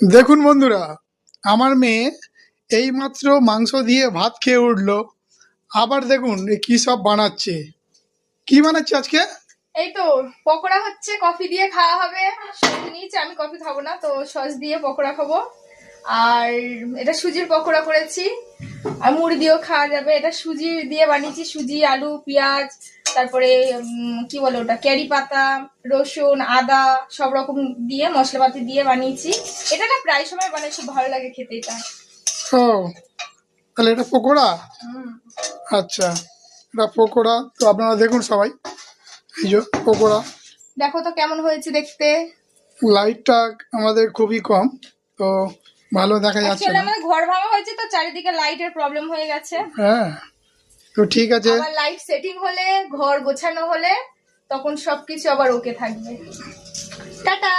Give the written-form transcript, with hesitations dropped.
দেখুন বন্ধুরা, আমার মেয়ে এইমাত্র মাংস দিয়ে ভাত খেয়ে উঠলো। আবার দেখুন এ কি সব বানাচ্ছে। কি বানাচ্ছে আজকে? এই তো পকোড়া হচ্ছে, কফি দিয়ে খাওয়া হবে। সস নিয়েছি, আমি কফি খাবো না, তো সস দিয়ে পকোড়া খাবো। আর এটা সুজির পকোড়া করেছি, আর মুড়ি দিয়েও খাওয়া যাবে। এটা সুজি দিয়ে বানিয়েছি, সুজি, আলু, পেঁয়াজ, তারপরে কি বলে ওটা, ক্যারি পাতা, রসুন, আদা, সব রকম দিয়ে মশলাপাতি দিয়ে বানিয়েছি। এটা না প্রায় সময় বানাই, খুব ভালো লাগে খেতে এটা। ও, তাহলে এটা পকোড়া। হুম। আচ্ছা, এটা পকোড়া। তো আপনারা দেখুন সবাই, এই যে পকোড়া। দেখো তো কেমন হয়েছে দেখতে। লাইটটা আমাদের খুবই কম, তো ভালো দেখা যাচ্ছে অ্যাকচুয়ালি না। আমাদের ঘর ভাঙা হয়েছে, তো চারিদিকে লাইটের প্রবলেম হয়ে গেছে। হ্যাঁ, তো ঠিক আছে। আবার লাইট সেটিং হলে, ঘর গোছানো হলে, তখন সবকিছু আবার ওকে থাকবে। টাটা।